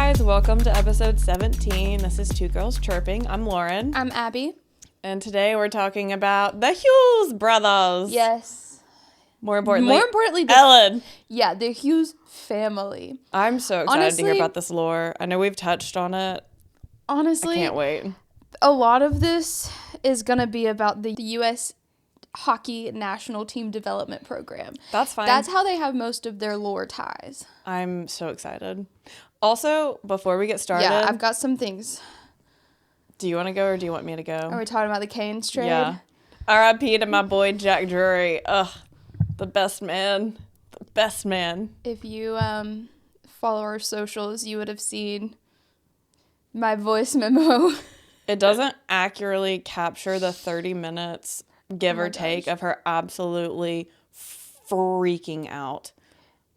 guys, welcome to episode 17. This is Two Girls Chirping. I'm Lauren. I'm Abby. And today we're talking about the Hughes brothers. Yes. More importantly, the Ellen. Yeah, the Hughes family. I'm so excited to hear about this lore. I know we've touched on it. Honestly, I can't wait. A lot of this is going to be about the U.S. Hockey National Team Development Program. That's fine. That's how they have most of their lore ties. I'm so excited. Also, before we get started. Yeah, I've got some things. Do you want to go or do you want me to go? Are we talking about the Canes trade? Yeah. R.I.P. to my boy Jack Drury. Ugh, the best man. The best man. If you follow our socials, you would have seen my voice memo. It doesn't accurately capture the 30 minutes, give or take, of her absolutely freaking out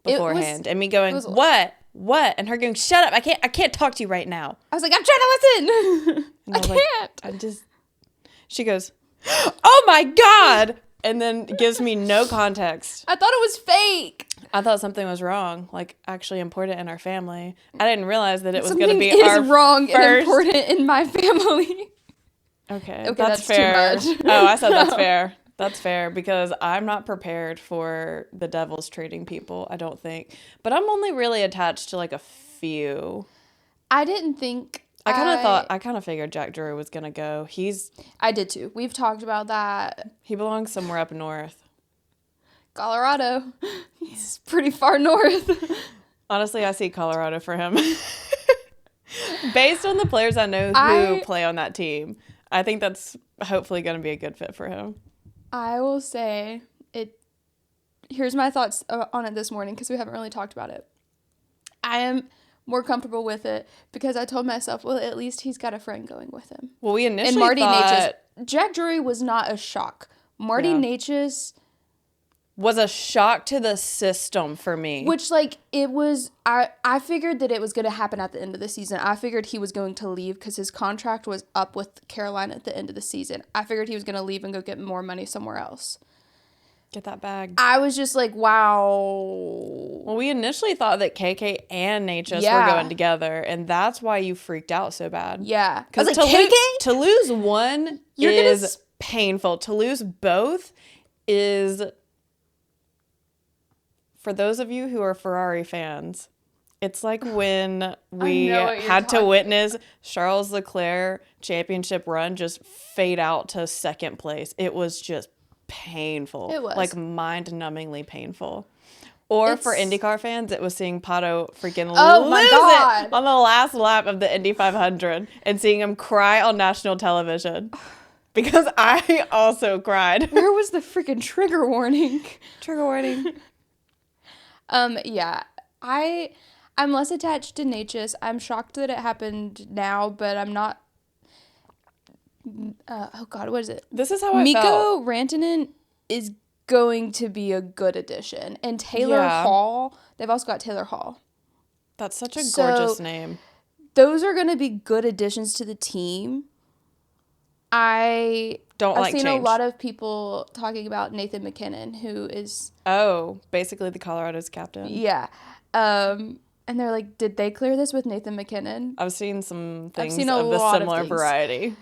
beforehand. And me going, what? And her going, shut up. I can't talk to you right now. I was like, I'm trying to listen. And I can't. She goes, oh my God. And then gives me no context. I thought it was fake. I thought something was wrong, like actually important in our family. I didn't realize that it was going to be something our is wrong first... and important in my family. Okay, that's fair. Too much. Oh, I said that's fair. That's fair because I'm not prepared for the Devils trading people, I don't think. But I'm only really attached to like a few. I didn't think... I kind of figured Jack Drury was going to go. I did too. We've talked about that. He belongs somewhere up north. Colorado. It's pretty far north. Honestly, I see Colorado for him. Based on the players I know who play on that team, I think that's hopefully going to be a good fit for him. I will say here's my thoughts on it this morning because we haven't really talked about it. I am more comfortable with it because I told myself, well, at least he's got a friend going with him. Well, we initially and Marty thought... Jack Drury was not a shock. Marty Natchez... was a shock to the system for me. Which, like, it was... I figured that it was going to happen at the end of the season. I figured he was going to leave because his contract was up with Carolina at the end of the season. I figured he was going to leave and go get more money somewhere else. Get that bag. I was just like, wow. Well, we initially thought that KK and Natchez were going together, and that's why you freaked out so bad. Yeah. Because like, KK? To lose one is painful. To lose both is... For those of you who are Ferrari fans, it's like when we had to witness Charles Leclerc championship run just fade out to second place. It was just painful. It was. Like mind-numbingly painful. Or for IndyCar fans, it was seeing Pato freaking lose it on the last lap of the Indy 500 and seeing him cry on national television. Because I also cried. Where was the freaking trigger warning? Trigger warning. Yeah, I'm less attached to Natchez. I'm shocked that it happened now, but I'm not. Oh God, what is it? This is how I Mikko felt. Rantanen is going to be a good addition, and Taylor Hall. They've also got Taylor Hall. That's such a gorgeous name. Those are going to be good additions to the team. I've seen a lot of people talking about Nathan McKinnon, who is... Oh, basically the Colorado's captain. Yeah. And they're like, did they clear this with Nathan McKinnon? I've seen some things of the similar variety.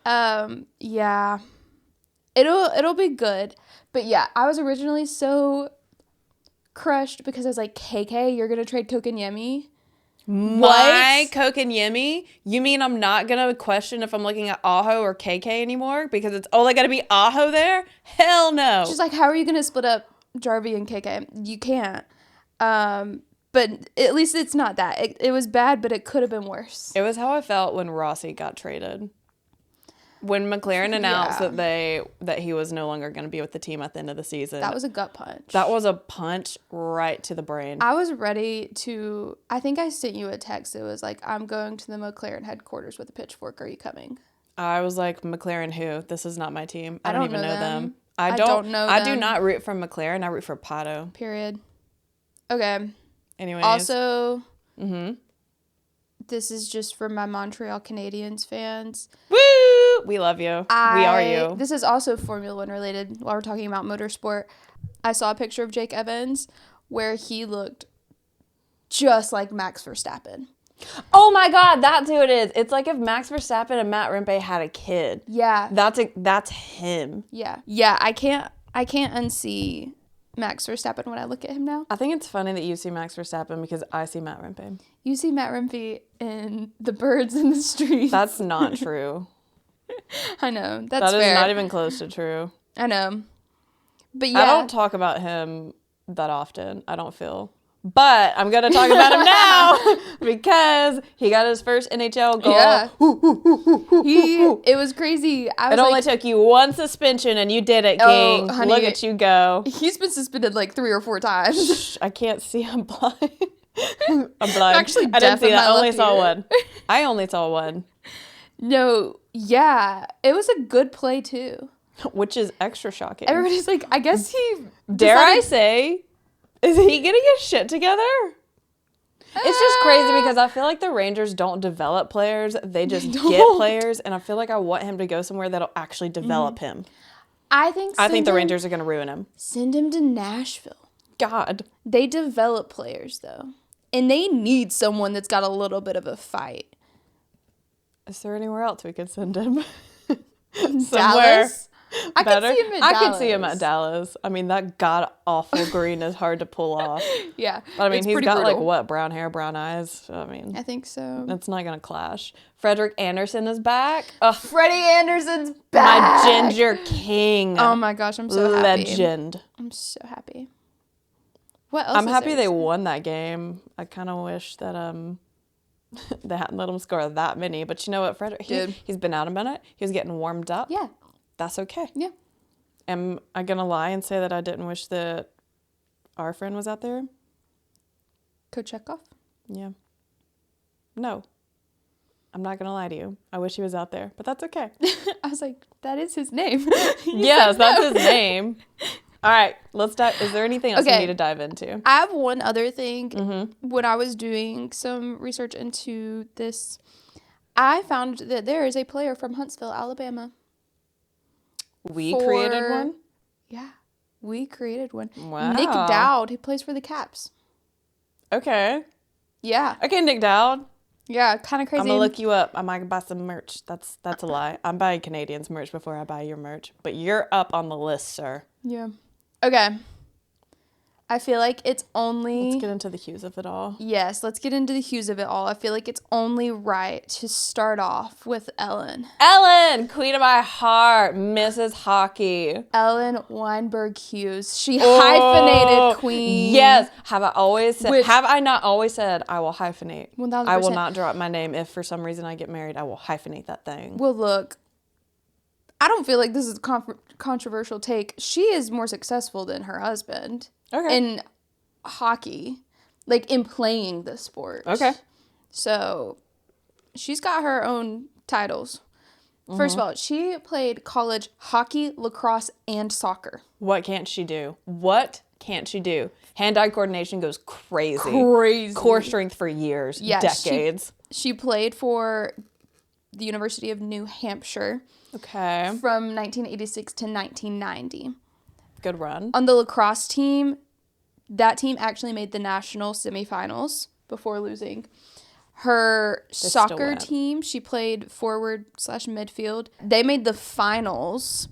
Yeah. It'll be good. But yeah, I was originally so crushed because I was like, KK, you're going to trade Kotkaniemi? My Kotkaniemi? You mean I'm not going to question if I'm looking at Aho or KK anymore? Because it's only got to be Aho there? Hell no. She's like, how are you going to split up Jarvie and KK? You can't. But at least it's not that. It was bad, but it could have been worse. It was how I felt when Rossi got traded. When McLaren announced that he was no longer going to be with the team at the end of the season. That was a gut punch. That was a punch right to the brain. I was ready to... I think I sent you a text. It was like, I'm going to the McLaren headquarters with a pitchfork. Are you coming? I was like, McLaren who? This is not my team. I don't even know them. I don't know them. I do not root for McLaren. I root for Pato. Period. Okay. Anyways. Also... Mm-hmm. This is just for my Montreal Canadiens fans. Woo! We love you. We are you. This is also Formula One related while we're talking about motorsport. I saw a picture of Jake Evans where he looked just like Max Verstappen. Oh my God, that's who it is. It's like if Max Verstappen and Matt Rempe had a kid. Yeah. That's him. Yeah. Yeah, I can't unsee Max Verstappen when I look at him now. I think it's funny that you see Max Verstappen because I see Matt Rempe. You see Matt Rempe in The Birds in the Streets. That's not true. I know. That's fair. That is not even close to true. I know. But yeah. I don't talk about him that often, I don't feel. But I'm going to talk about him now because he got his first NHL goal. Yeah. It was crazy. It only took you one suspension and you did it, King. Honey, look at you go. He's been suspended like 3 or 4 times. I can't see. I'm blind. I'm blind. Actually, I didn't see that. I only saw one. I only saw one. No, yeah. It was a good play, too. Which is extra shocking. Everybody's like, I guess he... Dare I say... Is he getting his shit together? It's just crazy because I feel like the Rangers don't develop players. They just get players. And I feel like I want him to go somewhere that'll actually develop him. I think the Rangers are going to ruin him. Send him to Nashville. God. They develop players, though. And they need someone that's got a little bit of a fight. Is there anywhere else we could send him? Dallas? I could see him at Dallas. I could see him at Dallas. I mean, that god-awful green is hard to pull off. Yeah. But I mean, he's got brutal. Like, what, brown hair, brown eyes? So, I mean. I think so. It's not going to clash. Frederik Andersen is back. Freddie Andersen's back. My ginger king. Oh my gosh, I'm so happy. Legend. I'm so happy. What else? I'm happy they won that game. I kind of wish that they hadn't let him score that many. But you know what, Frederik? He's been out a minute. He was getting warmed up. Yeah. That's okay. Yeah. Am I going to lie and say that I didn't wish that our friend was out there? Kochetkov? Yeah. No. I'm not going to lie to you. I wish he was out there, but that's okay. I was like, that is his name. Yes, that's his name. All right, let's dive. Is there anything else we need to dive into? I have one other thing. Mm-hmm. When I was doing some research into this, I found that there is a player from Huntsville, Alabama. We created one? Yeah, we created one. Wow. Nick Dowd, he plays for the Caps. Okay. Yeah. Okay, Nick Dowd. Yeah, kind of crazy. I'm going to look you up. I might buy some merch. That's a lie. I'm buying Canadians merch before I buy your merch. But you're up on the list, sir. Yeah. Okay. I feel like it's only... Let's get into the Hughes of it all. Yes, let's get into the Hughes of it all. I feel like it's only right to start off with Ellen. Ellen, queen of my heart, Mrs. Hockey. Ellen Weinberg Hughes. She hyphenated queen. Yes. Have I not always said I will hyphenate? 1000%. I will not drop my name. If for some reason I get married, I will hyphenate that thing. Well, look, I don't feel like this is a controversial take. She is more successful than her husband. Okay. In hockey, like in playing the sport. Okay. So she's got her own titles. First of all, she played college hockey, lacrosse, and soccer. What can't she do? Hand-eye coordination goes crazy. Core strength for years, decades. She played for the University of New Hampshire. Okay. From 1986 to 1990. Good run. On the lacrosse team, that team actually made the national semifinals before losing. Her soccer team, she played forward/midfield. They made the finals.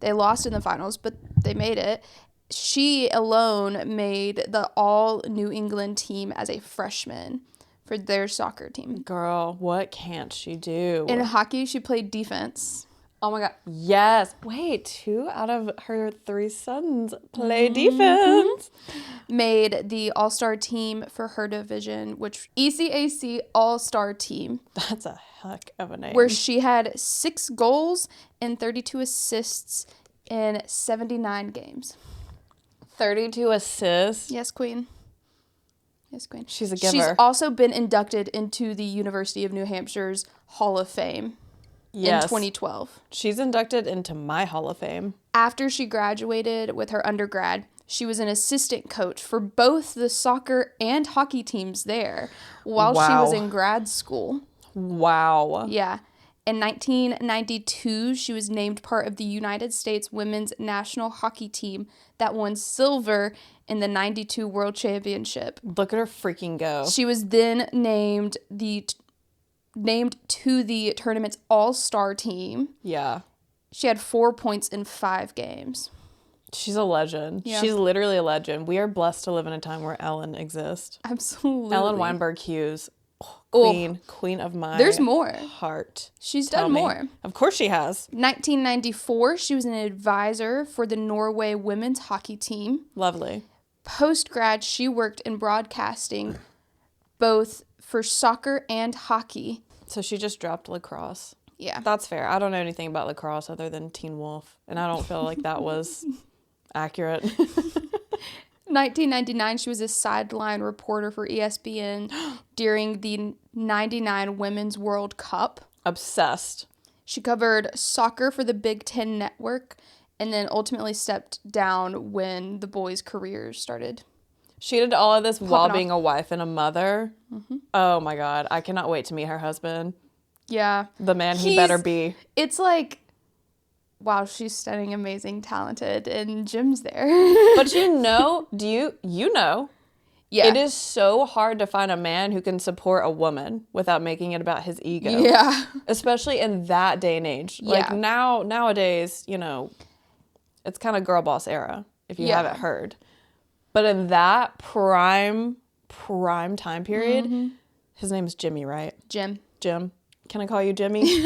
They lost in the finals, but they made it. She alone made the all New England team as a freshman for their soccer team. Girl, what can't she do? In hockey, she played defense. Oh my God. Yes. Wait, 2 out of her 3 sons play defense. Made the all-star team for her division, which ECAC all-star team. That's a heck of a name. Where she had 6 goals and 32 assists in 79 games. 32 assists? Yes, queen. Yes, queen. She's a giver. She's also been inducted into the University of New Hampshire's Hall of Fame. Yes. In 2012. She's inducted into my Hall of Fame. After she graduated with her undergrad, she was an assistant coach for both the soccer and hockey teams there while she was in grad school. Wow. Yeah. In 1992, she was named part of the United States women's national hockey team that won silver in the 92 World Championship. Look at her freaking go. She was then named to the tournament's all-star team. Yeah. She had 4 points in 5 games. She's a legend. Yeah. She's literally a legend. We are blessed to live in a time where Ellen exists. Absolutely. Ellen Weinberg Hughes. Queen of my There's more. Heart. She's done more. Of course she has. 1994, she was an advisor for the Norway women's hockey team. Lovely. Post-grad, she worked in broadcasting both for soccer and hockey. So she just dropped lacrosse. Yeah. That's fair. I don't know anything about lacrosse other than Teen Wolf, and I don't feel like that was accurate. 1999, she was a sideline reporter for ESPN during the 99 Women's World Cup. Obsessed. She covered soccer for the Big Ten Network and then ultimately stepped down when the boys' careers started. She did all of this while being a wife and a mother. Mm-hmm. Oh, my God. I cannot wait to meet her husband. Yeah. The man he better be. It's like... Wow, she's stunning, amazing, talented, and Jim's there. But you know, yeah, it is so hard to find a man who can support a woman without making it about his ego. Yeah. Especially in that day and age. Like nowadays, you know, it's kind of girl boss era, if you haven't heard. But in that prime time period, his name's Jimmy, right? Jim. Can I call you Jimmy?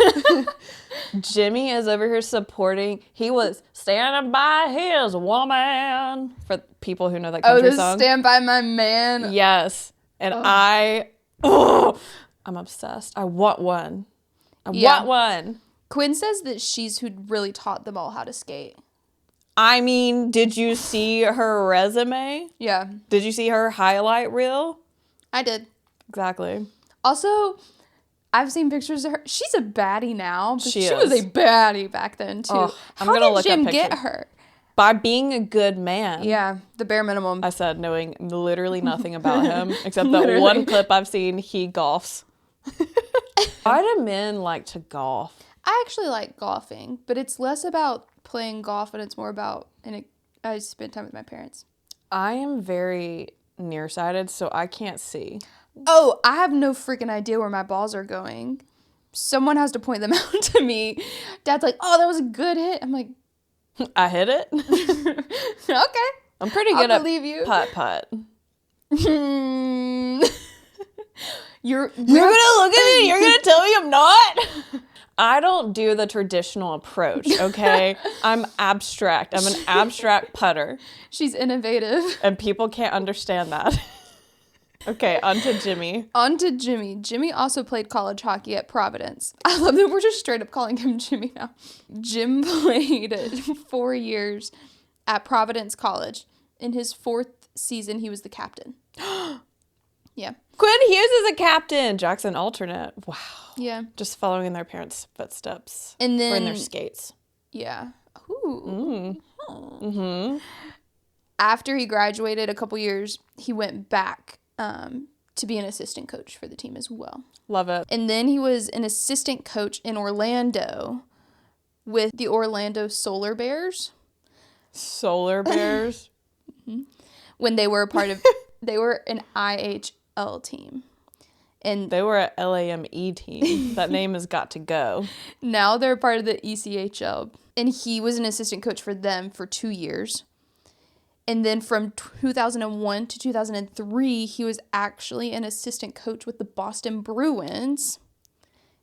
Jimmy is over here supporting. He was standing by his woman. For people who know that country song. Stand by my man. Yes. And I'm obsessed. I want one. I want one. Quinn says that she's who really taught them all how to skate. I mean, did you see her resume? Yeah. Did you see her highlight reel? I did. Exactly. Also... I've seen pictures of her. She's a baddie now, but she is. was a baddie back then, too. How did Jim get her? By being a good man. Yeah, the bare minimum. I said, knowing literally nothing about him, except that one clip I've seen, he golfs. Why do men like to golf? I actually like golfing, but it's less about playing golf and it's more about, I spend time with my parents. I am very nearsighted, so I can't see. Oh, I have no freaking idea where my balls are going. Someone has to point them out to me. Dad's like, oh, that was a good hit. I'm like... I hit it? Okay. I'm pretty good at you. putt. You're gonna look at me? You're gonna tell me I'm not? I don't do the traditional approach, okay? I'm abstract. I'm an abstract putter. She's innovative. And people can't understand that. Okay, on to Jimmy. Jimmy also played college hockey at Providence. I love that we're just straight up calling him Jimmy now. Jim played 4 years at Providence College. In his 4th season, he was the captain. Yeah. Quinn Hughes is a captain. Jackson alternate. Wow. Yeah. Just following in their parents' footsteps. And then... Or in their skates. Yeah. Ooh. Mm-hmm. After he graduated a couple years, he went back to be an assistant coach for the team as well. Love it. And then he was an assistant coach in Orlando with the Orlando Solar Bears. Solar Bears? Mm-hmm. When they were they were an IHL team. And they were an LAME team. That name has got to go. Now they're part of the ECHL. And he was an assistant coach for them for 2 years. And then from 2001 to 2003, he was actually an assistant coach with the Boston Bruins.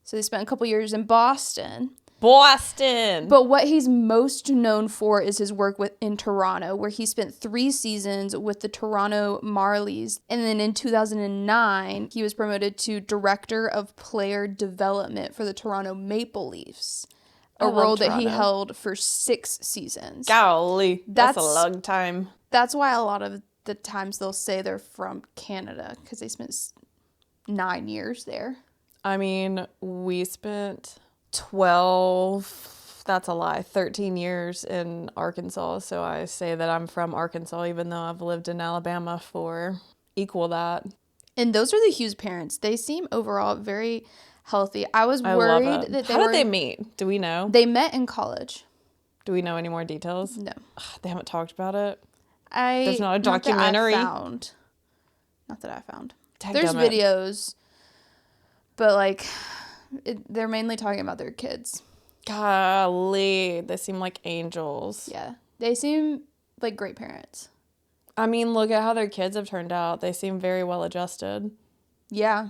So they spent a couple years in Boston. But what he's most known for is his work in Toronto, where he spent 3 seasons with the Toronto Marlies. And then in 2009, he was promoted to Director of Player Development for the Toronto Maple Leafs. A role that he held for 6 seasons. Golly, that's a long time. That's why a lot of the times they'll say they're from Canada, because they spent 9 years there. I mean, we spent 13 years in Arkansas, so I say that I'm from Arkansas, even though I've lived in Alabama for equal that. And those are the Hughes parents. They seem overall very healthy. I was worried that How did they meet? Do we know? They met in college. Do we know any more details? No. They haven't talked about it? There's not a documentary? Not that I found. Dang, there's videos, but like, they're mainly talking about their kids. Golly, they seem like angels. Yeah, they seem like great parents. I mean, look at how their kids have turned out. They seem very well adjusted. Yeah.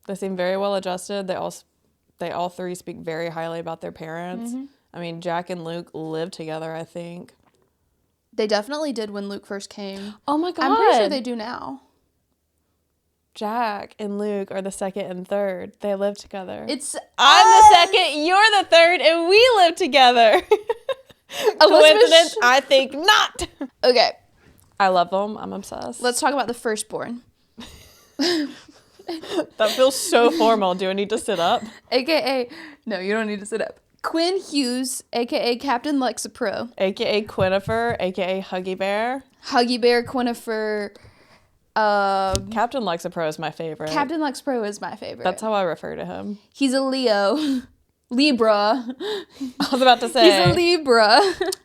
They seem very well adjusted. They all three speak very highly about their parents. Mm-hmm. I mean, Jack and Luke lived together, I think. They definitely did when Luke first came. Oh my God. I'm pretty sure they do now. Jack and Luke are the second and third. They live together. I'm the second, you're the third, and we live together. Coincidence? I think not. Okay. I love them. I'm obsessed. Let's talk about the firstborn. That feels so formal. Do I need to sit up? AKA, no, you don't need to sit up. Quinn Hughes, AKA Captain Lexapro. AKA Quinnifer, AKA Huggy Bear. Huggy Bear, Quinnifer. Captain Lexapro is my favorite. Captain Lexapro is my favorite. That's how I refer to him. He's a Leo. Libra. I was about to say. He's a Libra.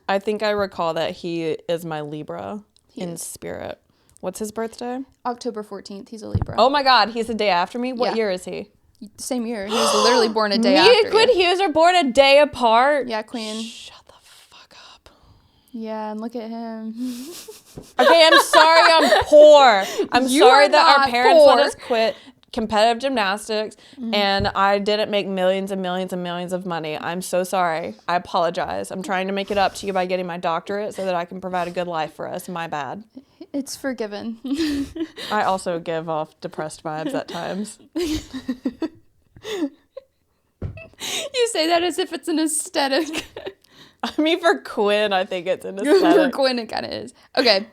I think I recall that he is my Libra in spirit. What's his birthday? October 14th. He's a Libra. Oh my God, he's a day after me? What year is he? Same year. He was literally born a day after Me and Quinn Hughes are born a day apart? Yeah, Quinn. Shut the fuck up. Yeah, and look at him. Okay, I'm sorry I'm poor. I'm sorry that our parents let us quit competitive gymnastics and I didn't make millions and millions and millions of money. I'm so sorry. I apologize. I'm trying to make it up to you by getting my doctorate so that I can provide a good life for us. My bad. It's forgiven. I also give off depressed vibes at times. You say that as if it's an aesthetic. I mean, for Quinn, I think it's an aesthetic. For Quinn, it kind of is. Okay.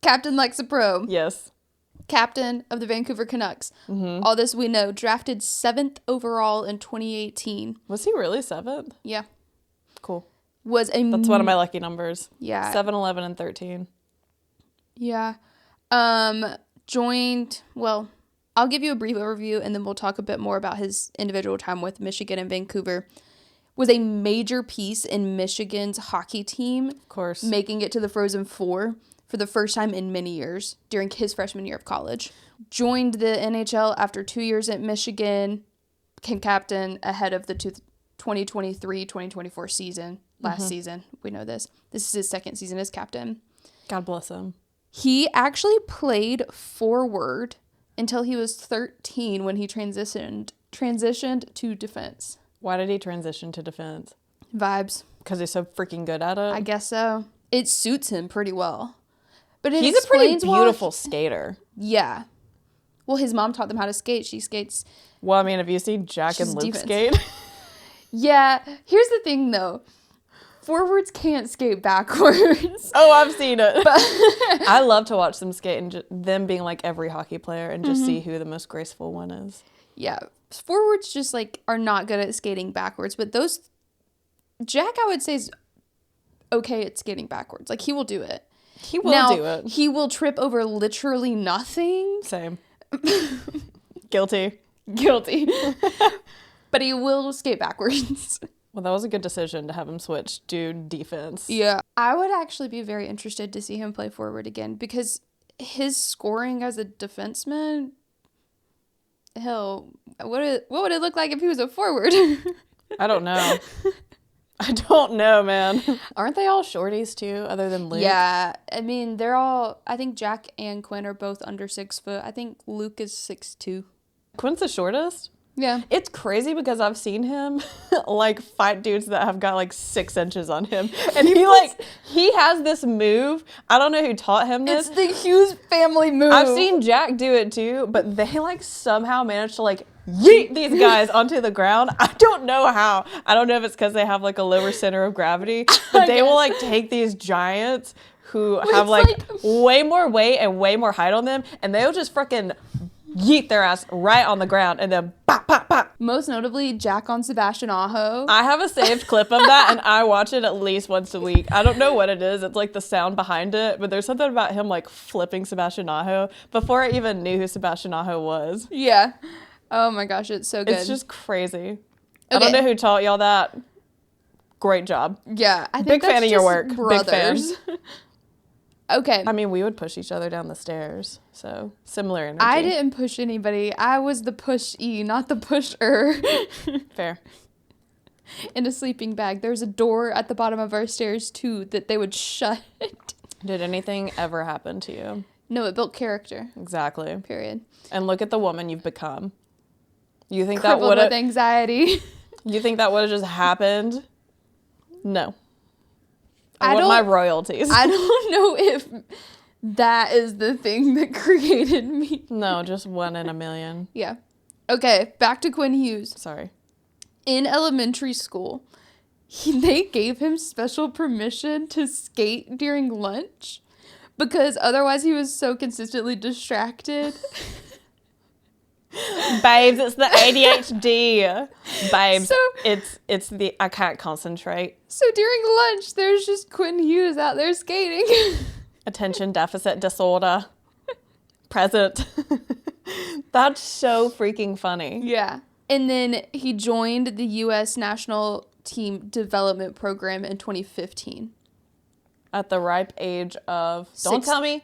Captain Lexapro. Yes. Captain of the Vancouver Canucks. Mm-hmm. All this we know. Drafted 7th overall in 2018. Was he really 7th? Yeah. Cool. That's one of my lucky numbers. Yeah. 7, 11, and 13. Yeah. Joined, well, I'll give you a brief overview and then we'll talk a bit more about his individual time with Michigan and Vancouver. Was a major piece in Michigan's hockey team. Of course. Making it to the Frozen Four for the first time in many years during his freshman year of college. Joined the NHL after 2 years at Michigan. Became captain ahead of the 2023-2024 season. Last season. We know this. This is his second season as captain. God bless him. He actually played forward until he was 13 when he transitioned to defense. Why did he transition to defense? Vibes. Because he's so freaking good at it? I guess so. It suits him pretty well. But he's a pretty beautiful skater. Yeah. Well, his mom taught them how to skate. She skates. Well, I mean, have you seen Jack and Luke skate? Yeah. Here's the thing, though. Forwards can't skate backwards. Oh, I've seen it. I love to watch them skate and them being like every hockey player and just see who the most graceful one is. Yeah. Forwards just like are not good at skating backwards, but Jack, I would say, is okay at skating backwards. Like, he will do it. He will do it. He will trip over literally nothing. Same. Guilty. But he will skate backwards. Well, that was a good decision to have him switch to defense. Yeah. I would actually be very interested to see him play forward again because his scoring as a defenseman, hell, what would it look like if he was a forward? I don't know. I don't know, man. Aren't they all shorties too, other than Luke? Yeah. I mean, I think Jack and Quinn are both under 6 foot. I think Luke is 6'2". Quinn's the shortest? Yeah. It's crazy because I've seen him like fight dudes that have got like 6 inches on him. And he has this move. I don't know who taught him this. It's the Hughes family move. I've seen Jack do it too, but they like somehow manage to like yeet these guys onto the ground. I don't know how. I don't know if it's because they have like a lower center of gravity, but they will like take these giants who have like way more weight and way more height on them, and they'll just freaking yeet their ass right on the ground and then pop, pop, pop. Most notably, Jack on Sebastian Aho. I have a saved clip of that and I watch it at least once a week. I don't know what it is. It's like the sound behind it, but there's something about him like flipping Sebastian Aho before I even knew who Sebastian Aho was. Yeah. Oh my gosh, it's so good. It's just crazy. I don't know who taught y'all that. Great job. Yeah, I think big fan of your work. Brothers. Big fan. Okay. I mean, we would push each other down the stairs, so similar energy. I didn't push anybody. I was the push-e, not the pusher. Fair. In a sleeping bag. There's a door at the bottom of our stairs, too, that they would shut. Did anything ever happen to you? No, it built character. Exactly. Period. And look at the woman you've become. You think Crippled that would have... with anxiety. You think that would have just happened? No. I want my royalties. I don't know if that is the thing that created me. No, just 1 in a million. Yeah. Okay, back to Quinn Hughes. Sorry. In elementary school, they gave him special permission to skate during lunch because otherwise he was so consistently distracted. Babes, it's the ADHD. Babes, it's the I can't concentrate. So during lunch, there's just Quinn Hughes out there skating. Attention deficit disorder. Present. That's so freaking funny. Yeah. And then he joined the U.S. National Team Development Program in 2015. At the ripe age of, don't tell me,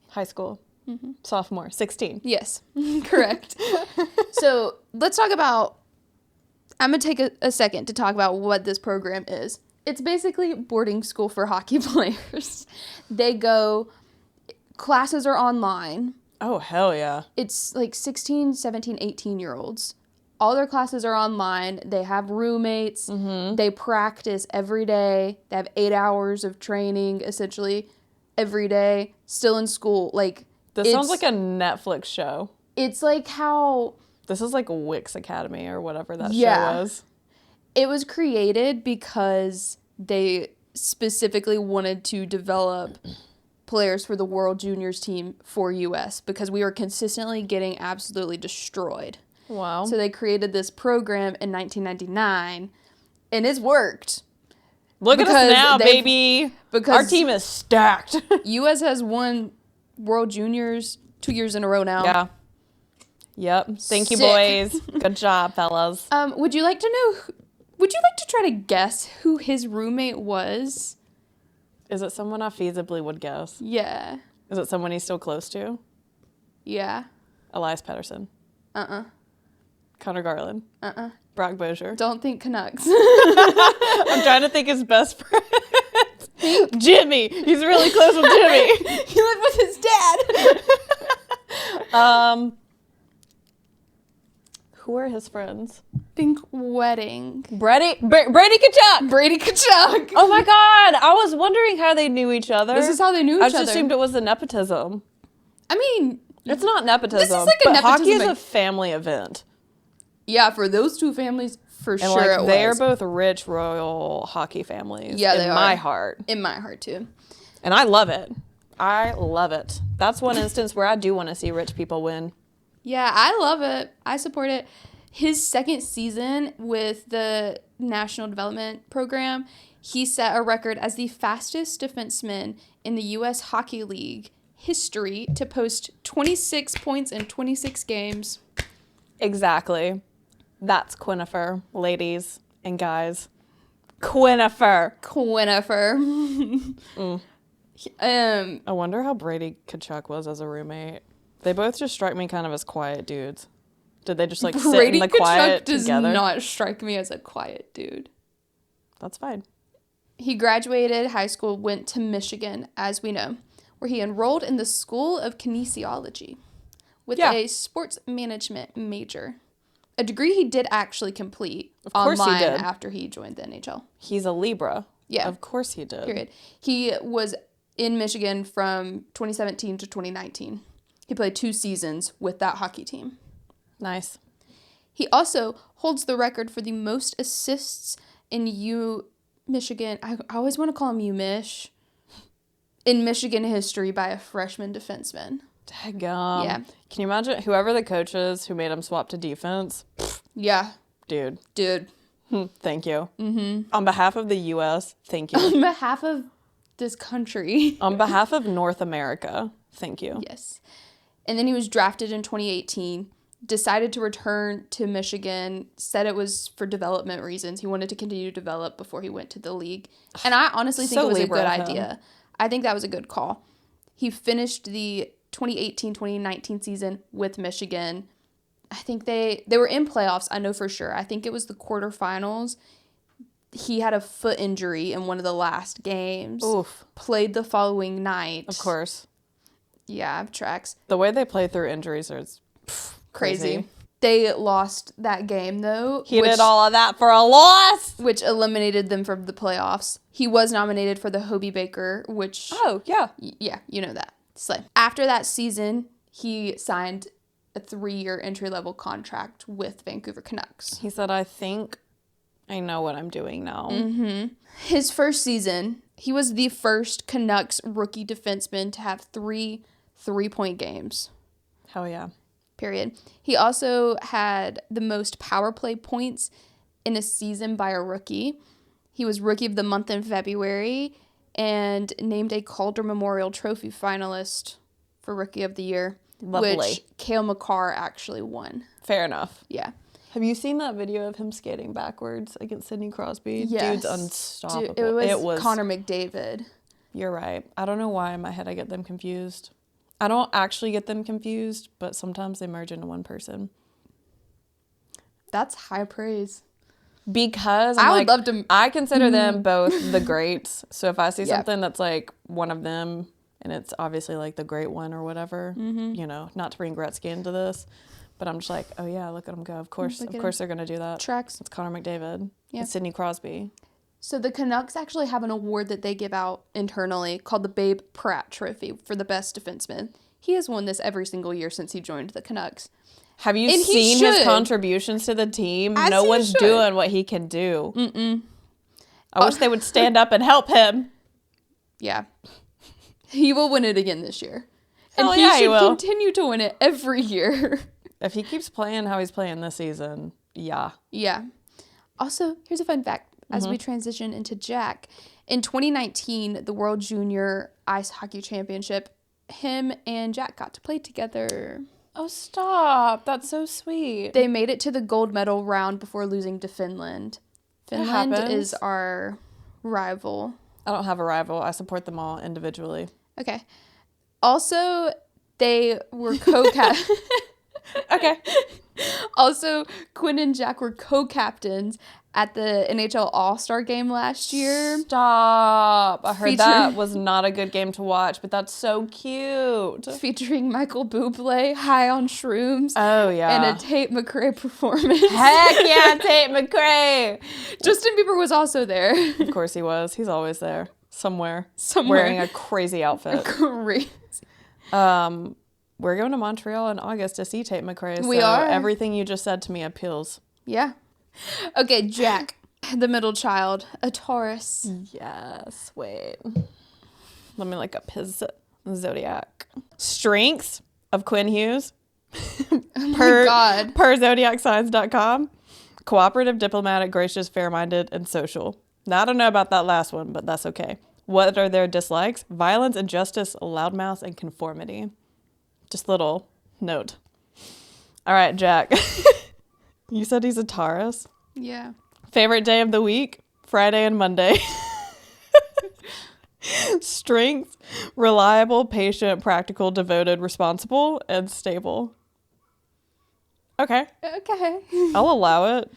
high school. Mm-hmm. Sophomore, 16. Yes, correct. So let's talk about, I'm going to take a second to talk about what this program is. It's basically boarding school for hockey players. They go, classes are online. Oh, hell yeah. It's like 16, 17, 18-year-olds. All their classes are online. They have roommates. Mm-hmm. They practice every day. They have 8 hours of training, essentially, every day. Still in school. Like, this sounds like a Netflix show. It's like how... This is like Wix Academy or whatever that show was. It was created because they specifically wanted to develop players for the World Juniors team for U.S. because we were consistently getting absolutely destroyed. Wow. So they created this program in 1999, and it's worked. Look at us now, baby. Because our team is stacked. U.S. has won World Juniors 2 years in a row now. Yeah. Yep. Thank you, boys. Good job, fellas. Would you like to try to guess who his roommate was? Is it someone I feasibly would guess? Yeah. Is it someone he's still close to? Yeah. Elias Pettersson. Connor Garland. Brock Bozier. Don't think Canucks. I'm trying to think his best friend. Jimmy. He's really close with Jimmy. He lived with his dad. Who are his friends? Think wedding. Brady Tkachuk. Brady Tkachuk. Oh my God. I was wondering how they knew each other. This is how they knew each other. I just assumed it was the nepotism. I mean, it's not nepotism. This is like a nepotism. Hockey is a family event. Yeah, for those two families, for and sure like, it was. They are both rich, royal hockey families. Yeah, they are. In my heart. In my heart, too. And I love it. I love it. That's one instance where I do want to see rich people win. Yeah, I love it. I support it. His second season with the National Development Program, he set a record as the fastest defenseman in the U.S. Hockey League history to post 26 points in 26 games. Exactly. That's Quinnifer, ladies and guys. Quinnifer. I wonder how Brady Tkachuk was as a roommate. They both just strike me kind of as quiet dudes. Did they just like sit in the quiet together? Brady Tkachuk does not strike me as a quiet dude. That's fine. He graduated high school, went to Michigan, as we know, where he enrolled in the School of Kinesiology with a sports management major. A degree he did actually complete online after he joined the NHL. He's a Libra. Yeah. Of course he did. Period. He was in Michigan from 2017 to 2019. He played 2 seasons with that hockey team. Nice. He also holds the record for the most assists in Michigan. I always want to call him U-Mich. In Michigan history by a freshman defenseman. Daggum. Yeah. Can you imagine whoever the coach is who made him swap to defense? Yeah. Dude. Thank you. Mm-hmm. On behalf of the U.S., thank you. On behalf of this country. On behalf of North America, thank you. Yes. And then he was drafted in 2018 decided to return to Michigan, said it was for development reasons. He wanted to continue to develop before he went to the league. And I honestly think it was a good idea. I think that was a good call. He finished the 2018-2019 season with Michigan. I think they were in playoffs, I know for sure. I think it was the quarterfinals. He had a foot injury in one of the last games. Oof. Played the following night. Of course. Yeah, tracks. The way they play through injuries is crazy. They lost that game, though. He did all of that for a loss. Which eliminated them from the playoffs. He was nominated for the Hobie Baker, which... Oh, yeah. Yeah, you know that. Slay. After that season, he signed a 3-year entry-level contract with Vancouver Canucks. He said, I think I know what I'm doing now. Mm-hmm. His first season, he was the first Canucks rookie defenseman to have 3 3-point games. Hell yeah. Period. He also had the most power play points in a season by a rookie. He was Rookie of the Month in February and named a Calder Memorial Trophy finalist for Rookie of the Year. Lovely. Which Cale Makar actually won. Fair enough. Yeah. Have you seen that video of him skating backwards against Sidney Crosby? Yes. Dude's unstoppable. Dude, it was Connor McDavid. You're right. I don't know why in my head I get them confused. I don't actually get them confused, but sometimes they merge into one person. That's high praise. Because I would love to... I consider them both the greats. So if I see something that's like one of them, and it's obviously like the great one or whatever, you know, not to bring Gretzky into this, but I'm just like, oh yeah, look at them go. Of course they're going to do that. Tracks. It's Connor McDavid. Yeah. It's Sidney Crosby. So the Canucks actually have an award that they give out internally called the Babe Pratt Trophy for the best defenseman. He has won this every single year since he joined the Canucks. Have you seen his contributions to the team? No one's doing what he can do. Mm-mm. I wish they would stand up and help him. Yeah. He will win it again this year. And he should continue to win it every year. If he keeps playing how he's playing this season, yeah. Yeah. Also, here's a fun fact as we transition into Jack. In 2019, the World Junior Ice Hockey Championship, him and Jack got to play together. Oh, stop. That's so sweet. They made it to the gold medal round before losing to Finland. Finland is our rival. I don't have a rival. I support them all individually. Okay. Also, they were co-captains. Okay. Also, Quinn and Jack were co-captains at the NHL All-Star Game last year. Stop. I heard that was not a good game to watch, but that's so cute. Featuring Michael Bublé, high on shrooms. Oh, yeah. And a Tate McRae performance. Heck yeah, Tate McRae. Justin Bieber was also there. Of course he was. He's always there. Somewhere. Wearing a crazy outfit. Crazy. We're going to Montreal in August to see Tate McRae. We are. Everything you just said to me appeals. Yeah. Okay, Jack, the middle child, a Taurus. Yes. Wait. Let me look up his zodiac. Strengths of Quinn Hughes. Oh my God. Per zodiacsigns.com. Cooperative, diplomatic, gracious, fair-minded, and social. Now, I don't know about that last one, but that's okay. What are their dislikes? Violence, injustice, loudmouth, and conformity. Just little note. All right, Jack. You said he's a Taurus? Yeah. Favorite day of the week? Friday and Monday. Strengths? Reliable, patient, practical, devoted, responsible, and stable. Okay. Okay. I'll allow it.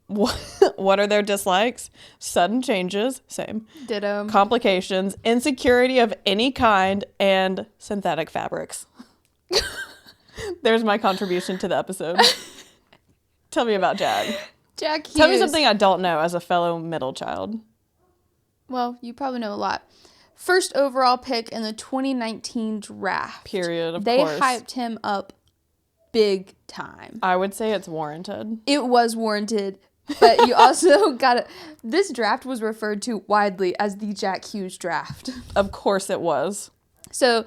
What are their dislikes? Sudden changes. Same. Ditto. Complications. Insecurity of any kind. And synthetic fabrics. There's my contribution to the episode. Tell me about Jack. Jack Hughes. Tell me something I don't know as a fellow middle child. Well, you probably know a lot. First overall pick in the 2019 draft. Period, of course. They hyped him up big time. I would say it's warranted. It was warranted, but you also got it. This draft was referred to widely as the Jack Hughes draft. Of course it was. So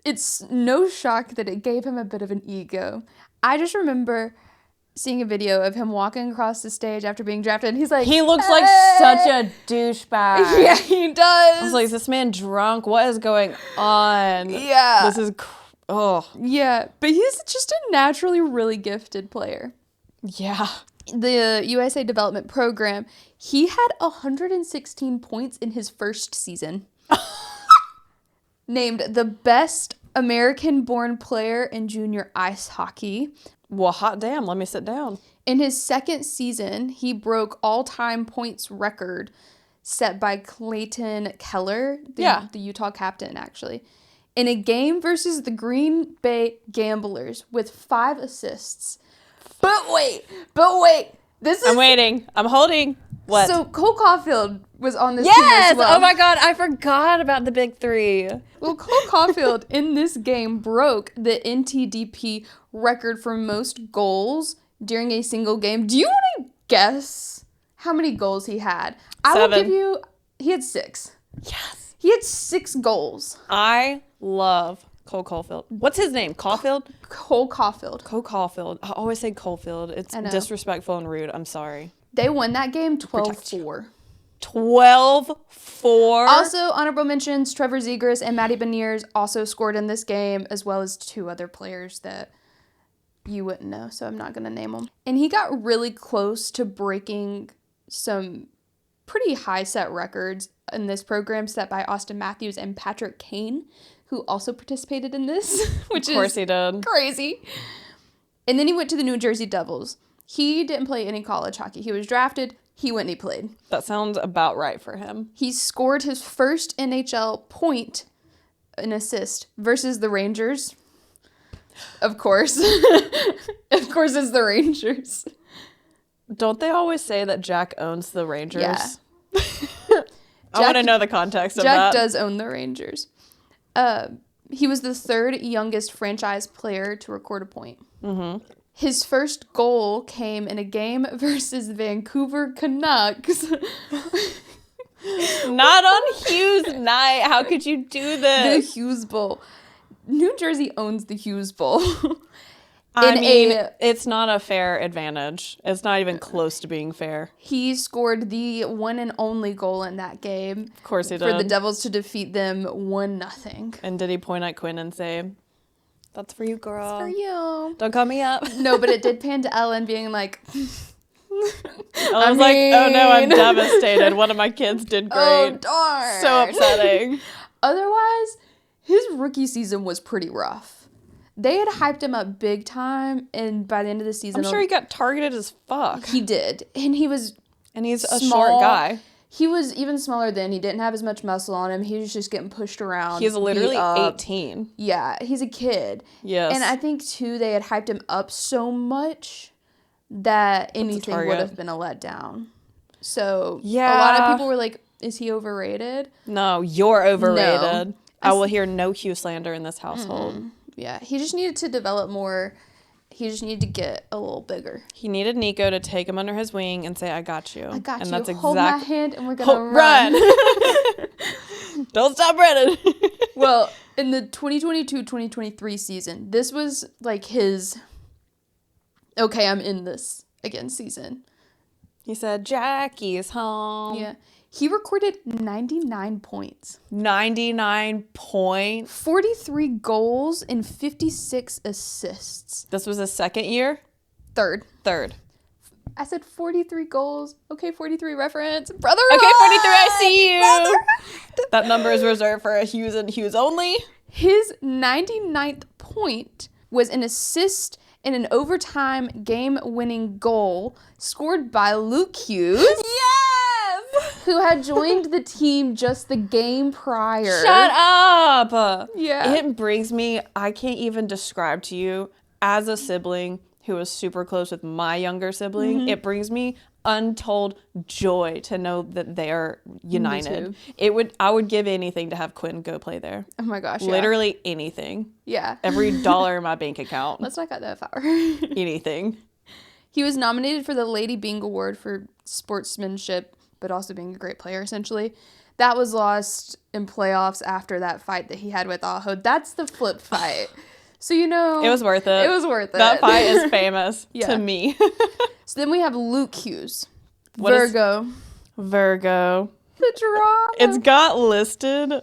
it's no shock that it gave him a bit of an ego. I just remember seeing a video of him walking across the stage after being drafted, and he's like, he looks like such a douchebag. Yeah, he does. I was like, is this man drunk? What is going on? Yeah. This is Oh. Yeah, but he's just a naturally really gifted player. Yeah. The USA Development Program, he had 116 points in his first season. Named the best American-born player in junior ice hockey. Well, hot damn, let me sit down. In his second season, he broke all-time points record set by Clayton Keller, the Utah captain, actually, in a game versus the Green Bay Gamblers with 5 assists. But wait. I'm waiting. I'm holding. What? So Cole Caulfield was on this team as well. Oh my God, I forgot about the big 3. Well, Cole Caulfield in this game broke the NTDP record for most goals during a single game. Do you want to guess how many goals he had? 7. I will give you, he had 6. Yes. He had 6 goals. I love Cole Caulfield. What's his name? Caulfield? Cole Caulfield. Cole Caulfield. I always say Caulfield. It's disrespectful and rude. I'm sorry. They won that game 12-4. 12-4. Also, honorable mentions, Trevor Zegras and Matty Beniers also scored in this game, as well as 2 other players that you wouldn't know, so I'm not going to name them. And he got really close to breaking some pretty high set records in this program set by Austin Matthews and Patrick Kane, who also participated in this, which of course he did. Crazy. And then he went to the New Jersey Devils. He didn't play any college hockey. He was drafted. He went and he played. That sounds about right for him. He scored his first NHL point, an assist, versus the Rangers. Of course. Of course it's the Rangers. Don't they always say that Jack owns the Rangers? Yeah. I want to know the context of that. Jack does own the Rangers. He was the 3rd youngest franchise player to record a point. Mm-hmm. His first goal came in a game versus Vancouver Canucks. Not on Hughes night. How could you do this? The Hughes Bowl. New Jersey owns the Hughes Bowl. It's not a fair advantage. It's not even close to being fair. He scored the one and only goal in that game. Of course he did. For the Devils to defeat them 1-0. And did he point at Quinn and say, "That's for you, girl. That's for you. Don't call me up." No, but it did pan to Ellen being like... I was like, oh no, I'm devastated. One of my kids did great. Oh, darn. So upsetting. Otherwise, his rookie season was pretty rough. They had hyped him up big time, and by the end of the season... I'm sure he got targeted as fuck. He did. And he was And he's small. a short guy. He was even smaller then. He didn't have as much muscle on him. He was just getting pushed around. He's literally 18. Yeah, he's a kid. Yes. And I think, too, they had hyped him up so much that anything would have been a letdown. So yeah. A lot of people were like, is he overrated? No, you're overrated. No. I will hear no Hugh slander in this household. Mm-mm. Yeah, he just needed to develop more. He just needed to get a little bigger. He needed Nico to take him under his wing and say, "I got you." I got and you. That's Hold my hand and we're going to run. Don't stop running. Well, in the 2022-2023 season, this was like his, okay, I'm in this again season. He said, "Jackie's home." Yeah. He recorded 99 points. 99 points? 43 goals and 56 assists. This was his second year? Third. I said 43 goals. Okay, 43 reference. Brother. Okay, 43, I see you. Brother. That number is reserved for a Hughes and Hughes only. His 99th point was an assist in an overtime game-winning goal scored by Luke Hughes. Yes! Who had joined the team just the game prior. Shut up! Yeah. It brings me, I can't even describe to you, as a sibling who is super close with my younger sibling, it brings me untold joy to know that they are united. I would give anything to have Quinn go play there. Oh my gosh, yeah. Literally anything. Yeah. Every dollar in my bank account. Let's not go that far. Anything. He was nominated for the Lady Byng Award for sportsmanship, but also being a great player, essentially. That was lost in playoffs after that fight that he had with Aho. That's the flip fight. So, you know. It was worth it. It was worth it. That fight is famous to me. So then we have Luke Hughes. Virgo. The drama. It's got listed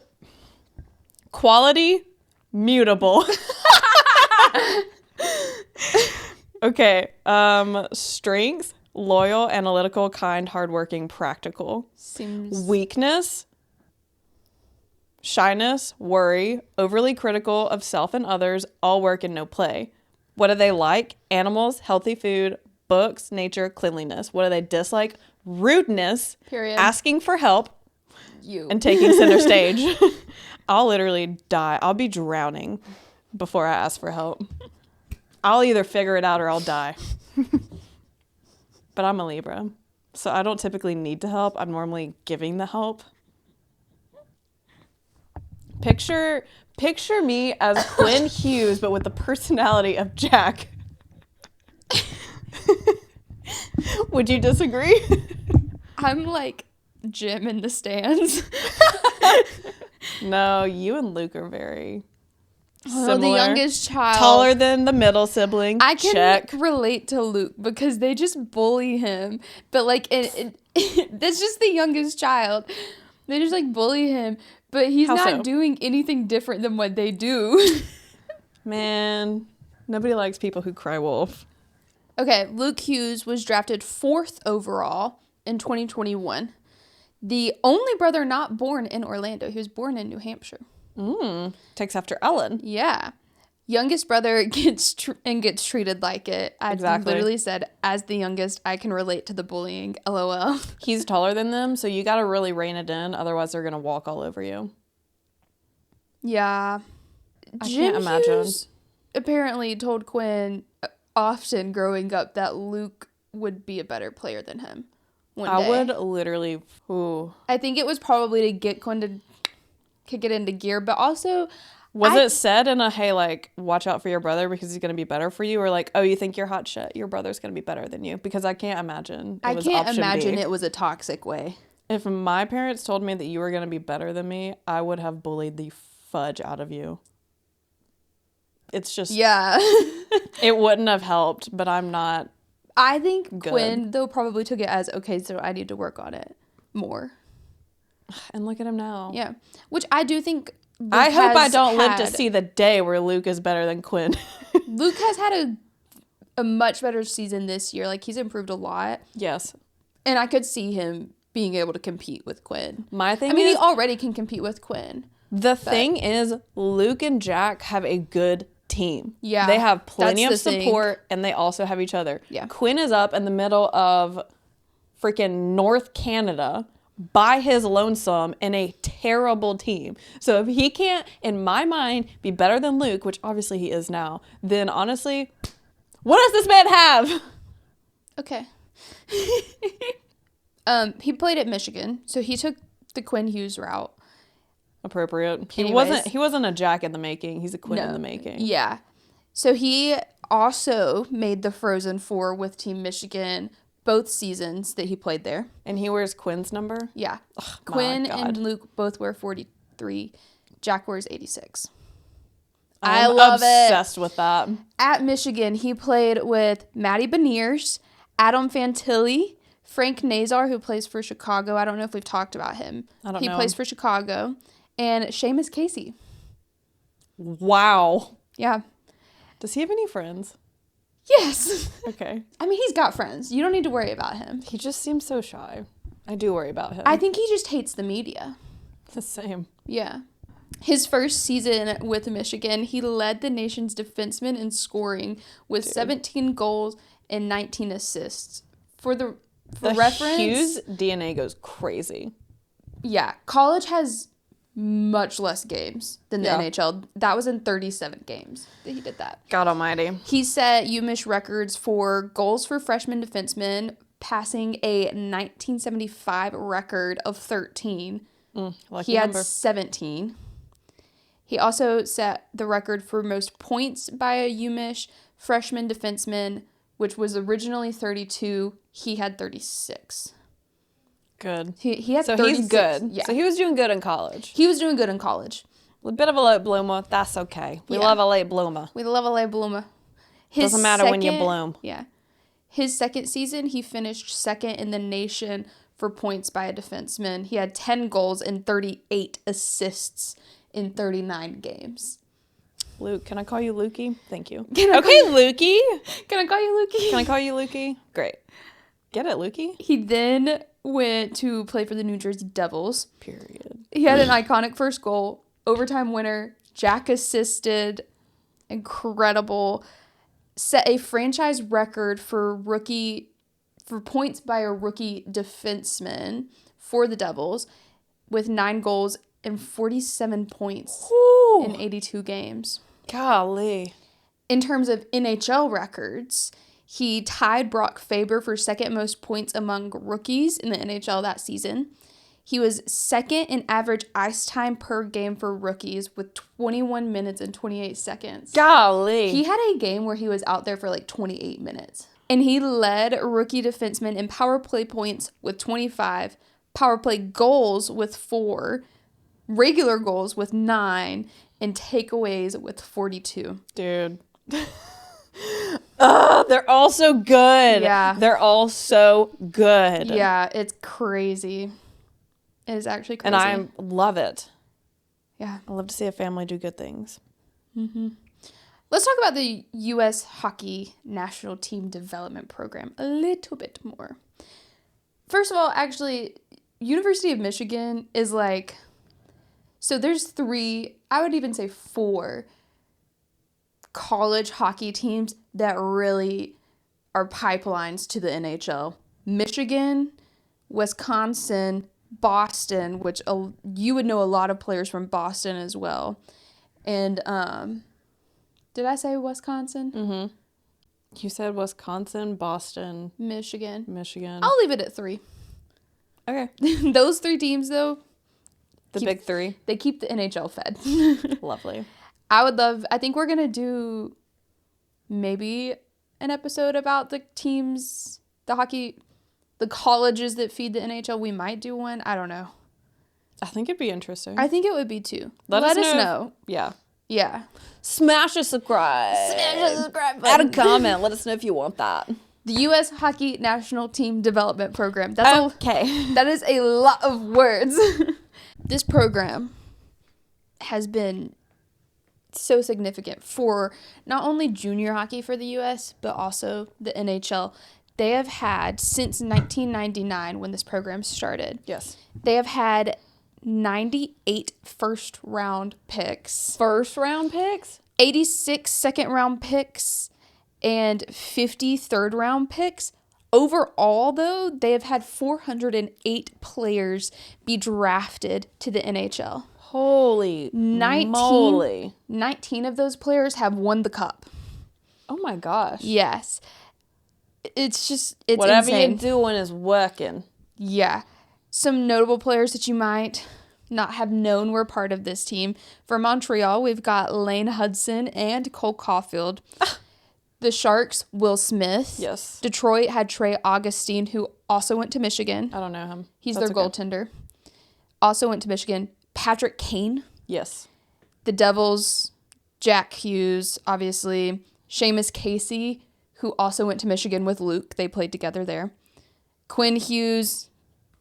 quality mutable. Okay. Strengths: loyal, analytical, kind, hardworking, practical. Seems. Weakness: shyness, worry, overly critical of self and others, all work and no play. What do they like? Animals, healthy food, books, nature, cleanliness. What do they dislike? Rudeness, Period. asking for help, You. and taking center stage. I'll literally die. I'll be drowning before I ask for help. I'll either figure it out or I'll die. But I'm a Libra, so I don't typically need to help. I'm normally giving the help. Picture me as Quinn Hughes, but with the personality of Jack. Would you disagree? I'm like Jim in the stands. No, you and Luke are very similar. Oh, the youngest child. Taller than the middle sibling. I can Check. relate to Luke because they just bully him. But like, that's just the youngest child. They just like bully him. But he's not doing anything different than what they do. Man, nobody likes people who cry wolf. Okay, Luke Hughes was drafted 4th overall in 2021. The only brother not born in Orlando. He was born in New Hampshire. Takes after Ellen. Yeah. Youngest brother gets treated like it. I literally said, as the youngest, I can relate to the bullying. LOL. He's taller than them, so you got to really rein it in. Otherwise, they're going to walk all over you. Yeah. I can't imagine. Hughes apparently told Quinn often growing up that Luke would be a better player than him one day. I would literally... Ooh. I think it was probably to get Quinn to kick it into gear, but also... Was it said in a, hey, like, watch out for your brother because he's going to be better for you? Or like, oh, you think you're hot shit, your brother's going to be better than you? Because I can't imagine it was a toxic way. If my parents told me that you were going to be better than me, I would have bullied the fudge out of you. It's just... Yeah. It wouldn't have helped, but I'm not I think good. Quinn, though, probably took it as, okay, so I need to work on it more. And look at him now. Yeah. Which I do think... Luke I hope I don't live to see the day where Luke is better than Quinn. Luke has had a much better season this year. Like, he's improved a lot. Yes. And I could see him being able to compete with Quinn. He already can compete with Quinn. The thing is, Luke and Jack have a good team. Yeah. They have plenty of support, and they also have each other. Yeah. Quinn is up in the middle of freaking North Canada by his lonesome in a terrible team. So if he can't, in my mind, be better than Luke, which obviously he is now, then honestly, what does this man have? Okay. He played at Michigan, so he took the Quinn Hughes route. Appropriate. Anyways. He wasn't a Jack in the making. He's a Quinn in the making. Yeah. So he also made the Frozen Four with Team Michigan both seasons that he played there. And he wears Quinn's number? Yeah. Quinn and Luke both wear 43. Jack wears 86. I love obsessed with that. At Michigan, he played with Matty Beniers, Adam Fantilli, Frank Nazar, who plays for Chicago. I don't know if we've talked about him. He plays for Chicago. And Seamus Casey. Wow. Yeah. Does he have any friends? Yes. Okay. I mean, he's got friends. You don't need to worry about him. He just seems so shy. I do worry about him. I think he just hates the media. The same. Yeah. His first season with Michigan, he led the nation's defensemen in scoring with 17 goals and 19 assists. For reference, Hughes DNA goes crazy. Yeah. College has much less games than the NHL. That was in 37 games that he did that. God almighty. He set UMich records for goals for freshman defensemen, passing a 1975 record of 13. He had 17. He also set the record for most points by a UMich freshman defenseman, which was originally 32. He had 36. Good. He had 36. So he's good. Yeah. So he was doing good in college. He was doing good in college. A bit of a late bloomer. That's okay. We love a late bloomer. We love a late bloomer. Doesn't matter when you bloom. Yeah. His second season, he finished second in the nation for points by a defenseman. He had 10 goals and 38 assists in 39 games. Luke. Can I call you Lukey? Thank you. Lukey. Can I call you Lukey? Can I call you Lukey? Great. Get it, Lukey? He then went to play for the New Jersey Devils. Period. He had an iconic first goal, overtime winner, Jack assisted, incredible. Set a franchise record for points by a rookie defenseman for the Devils with 9 goals and 47 points in 82 games. Golly. In terms of NHL records, he tied Brock Faber for second most points among rookies in the NHL that season. He was second in average ice time per game for rookies with 21 minutes and 28 seconds. Golly. He had a game where he was out there for like 28 minutes. And he led rookie defensemen in power play points with 25, power play goals with 4, regular goals with 9, and takeaways with 42. Dude. They're all so good. Yeah. They're all so good. Yeah, it's crazy. It is actually crazy. And I love it. Yeah. I love to see a family do good things. Mm-hmm. Let's talk about the U.S. Hockey National Team Development Program a little bit more. First of all, actually, University of Michigan is like, so there's 3, I would even say 4 college hockey teams that really are pipelines to the NHL. Michigan, Wisconsin, Boston, which you would know a lot of players from Boston as well. And, did I say Wisconsin? Mm-hmm. You said Wisconsin, Boston, Michigan. I'll leave it at 3. Okay. Those 3 teams, though. Big 3. They keep the NHL fed. Lovely. I think we're going to do maybe an episode about the teams, the colleges that feed the NHL. We might do one. I don't know. I think it'd be interesting. I think it would be too. Let us know. Yeah. Yeah. Smash a subscribe. Button. Add a comment. Let us know if you want that. The U.S. Hockey National Team Development Program. That's okay. That is a lot of words. This program has been so significant for not only junior hockey for the U.S., but also the NHL. They have had, since 1999, when this program started, yes, they have had 98 first-round picks. 86 second-round picks, and 50 third-round picks. Overall, though, they have had 408 players be drafted to the NHL. Holy moly. 19 of those players have won the cup. Oh my gosh. Yes. It's whatever insane. you're doing is working. Yeah. Some notable players that you might not have known were part of this team. For Montreal, we've got Lane Hudson and Cole Caulfield. The Sharks, Will Smith. Yes. Detroit had Trey Augustine, who also went to Michigan. I don't know him. He's their goaltender. Also went to Michigan. Patrick Kane. Yes. The Devils, Jack Hughes, obviously. Seamus Casey, who also went to Michigan with Luke. They played together there. Quinn Hughes,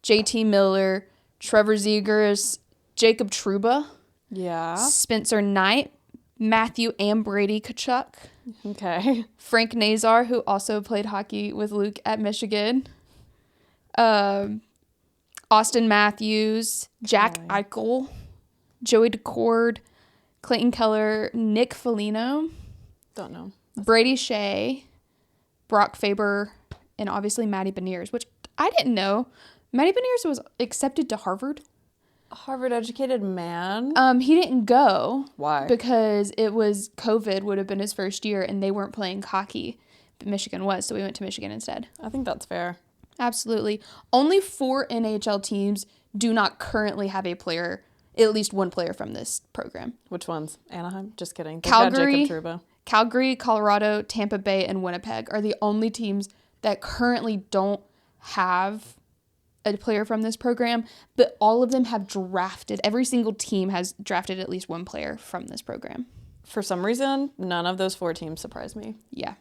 JT Miller, Trevor Zegers, Jacob Trouba. Yeah. Spencer Knight, Matthew and Brady Tkachuk. Okay. Frank Nazar, who also played hockey with Luke at Michigan. Austin Matthews, Jack Eichel, Joey Decord, Clayton Keller, Nick Foligno. Don't know. Brady Shea, Brock Faber, and obviously Matty Beniers, which I didn't know. Matty Beniers was accepted to Harvard. A Harvard-educated man? He didn't go. Why? Because it was COVID would have been his first year, and they weren't playing hockey. But Michigan was, so we went to Michigan instead. I think that's fair. Absolutely. Only 4 NHL teams do not currently have at least one player from this program. Which ones? Anaheim? Just kidding. They've Calgary, got Jacob Trouba. Calgary, Colorado, Tampa Bay, and Winnipeg are the only teams that currently don't have a player from this program, but all of them have drafted. Every single team has drafted at least one player from this program. For some reason, none of those 4 teams surprise me. Yeah.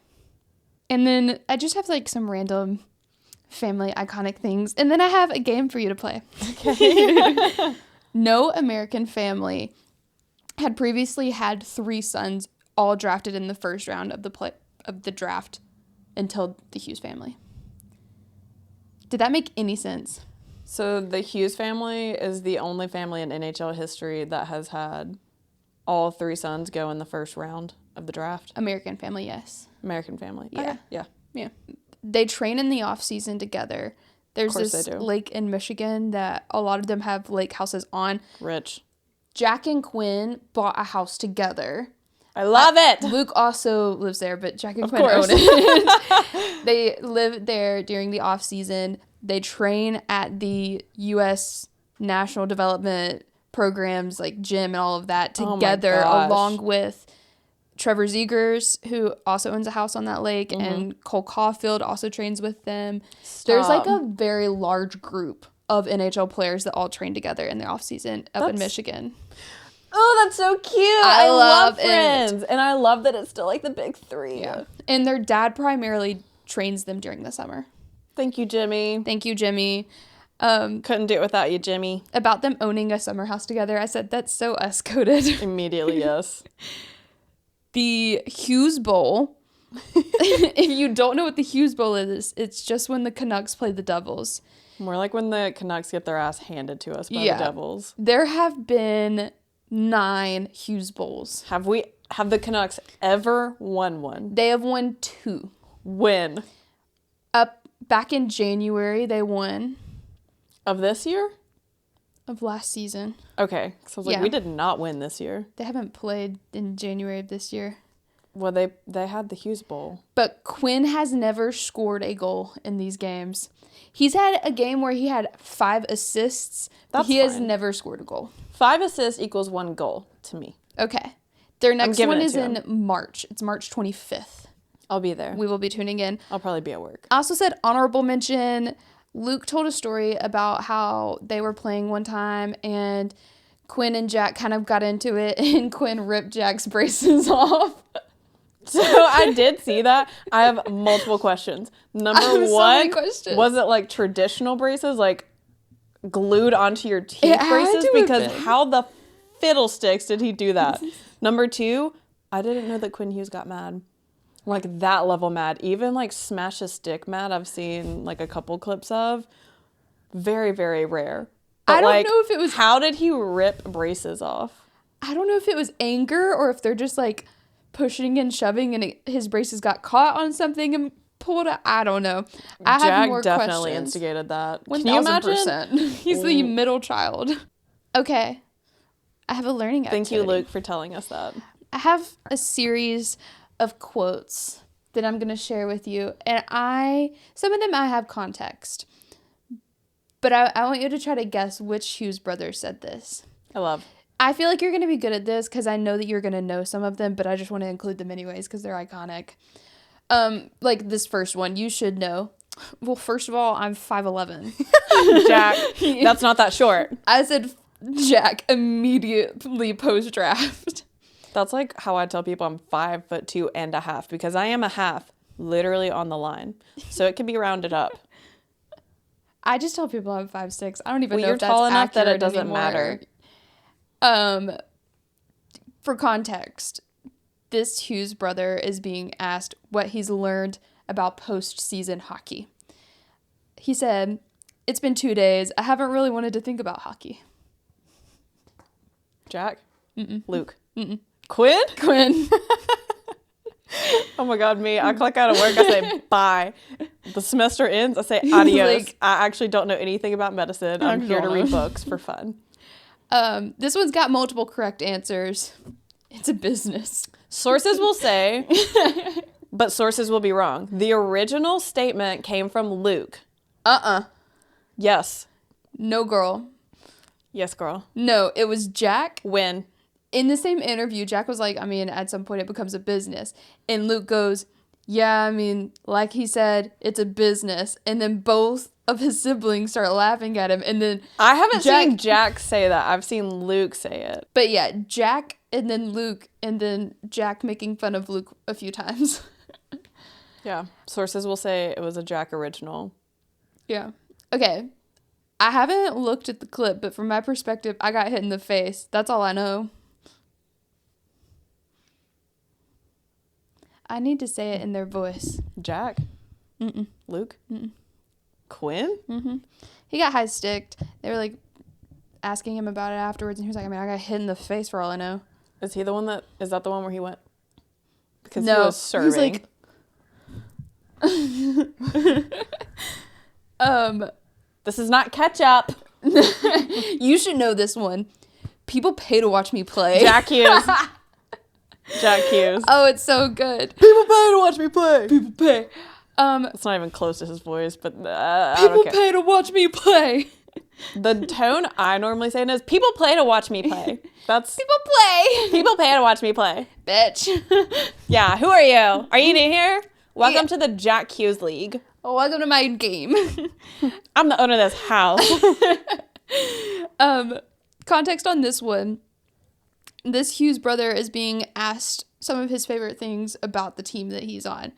And then I just have like some random family iconic things. And then I have a game for you to play. Okay. No American family had previously had 3 sons all drafted in the first round of the draft until the Hughes family. Did that make any sense? So the Hughes family is the only family in NHL history that has had all 3 sons go in the first round of the draft. American family, yes. American family. Yeah. Okay. Yeah. Yeah. They train in the off season together. There's this lake in Michigan that a lot of them have lake houses on. Rich. Jack and Quinn bought a house together. I love it. Luke also lives there, but Jack and Quinn own it. They live there during the off season. They train at the U.S. National Development programs like gym and all of that together, along with Trevor Zegers, who also owns a house on that lake, and Cole Caulfield also trains with them. There's like a very large group of NHL players that all train together in the off season up in Michigan. Oh, that's so cute. I love Friends. And I love that it's still like the big 3. Yeah. And their dad primarily trains them during the summer. Thank you, Jimmy. Thank you, Jimmy. Couldn't do it without you, Jimmy. About them owning a summer house together, I said, that's so us-coded. Immediately, yes. The Hughes Bowl. If you don't know what the Hughes Bowl is, it's just when the Canucks play the Devils. More like when the Canucks get their ass handed to us by the Devils. There have been 9 Hughes Bowls. Have the Canucks ever won one? They have won 2. When? Back in January, they won. Of this year? Of last season. Okay. So I was like, we did not win this year. They haven't played in January of this year. Well, they had the Hughes Bowl. But Quinn has never scored a goal in these games. He's had a game where he had 5 assists. But he has never scored a goal. 5 assists equals 1 goal to me. Okay. Their next one is in March. It's March 25th. I'll be there. We will be tuning in. I'll probably be at work. I also said honorable mention. Luke told a story about how they were playing one time and Quinn and Jack kind of got into it and Quinn ripped Jack's braces off. So I did see that. I have multiple questions. Number 1, was it like traditional braces, like glued onto your teeth braces? Because how the fiddlesticks did he do that? Number 2, I didn't know that Quinn Hughes got mad. Like that level mad. Even like smash a stick mad I've seen like a couple clips of. Very, very rare. But I don't know if it was... How did he rip braces off? I don't know if it was anger or if they're just like pushing and shoving and his braces got caught on something and pulled it. I don't know. I have more Jack definitely questions. Instigated that. 1000%. Can you imagine? He's the middle child. Okay. I have a learning activity. Thank you, Luke, for telling us that. I have a series of quotes that I'm going to share with you. And some of them I have context. But I want you to try to guess which Hughes brother said this. I feel like you're going to be good at this because I know that you're going to know some of them, but I just want to include them anyways because they're iconic. Like this first one, you should know. Well, first of all, I'm 5'11". Jack, that's not that short. I said Jack immediately post-draft. That's like how I tell people I'm 5'2.5" because I am a half, literally on the line. So it can be rounded up. I just tell people I'm 5'6". I don't even know you're if that's tall enough that it doesn't anymore. matter. For context, this Hughes brother is being asked what he's learned about postseason hockey. He said, "It's been 2 days. I haven't really wanted to think about hockey." Jack? Mm-mm. Luke? Mm-mm. Quinn? Oh my God, me. I clock out of work. I say bye. The semester ends. I say adios. I actually don't know anything about medicine. I'm here to read books for fun. This one's got multiple correct answers. It's a business. Sources will say, but sources will be wrong. The original statement came from Luke. Yes. No, girl. Yes, girl. No, it was Jack. When? In the same interview, Jack was like, at some point it becomes a business. And Luke goes, yeah, like he said, it's a business. And then both of his siblings start laughing at him. And then I haven't seen Jack say that. I've seen Luke say it. But yeah, Jack and then Luke and then Jack making fun of Luke a few times. Yeah. Sources will say it was a Jack original. Yeah. Okay. I haven't looked at the clip, but from my perspective, I got hit in the face. That's all I know. I need to say it in their voice. Jack? Mm-mm. Luke? Mm-mm. Quinn? Mm-hmm. He got high-sticked. They were, like, asking him about it afterwards, and he was like, I mean, I got hit in the face for all I know. Is he the one that... Is that the one where he went? Because no, he was serving. He's like... This is not ketchup. You should know this one. People pay to watch me play. Jack Hughes. Jack Hughes. Oh, it's so good. People pay to watch me play. People pay. It's not even close to his voice, but people pay to watch me play. The tone I normally say is people play to watch me play. That's people play. People pay to watch me play. Bitch. Yeah, who are you? Are you new here? Welcome to the Jack Hughes League. Welcome to my game. I'm the owner of this house. Context on this one. This Hughes brother is being asked some of his favorite things about the team that he's on.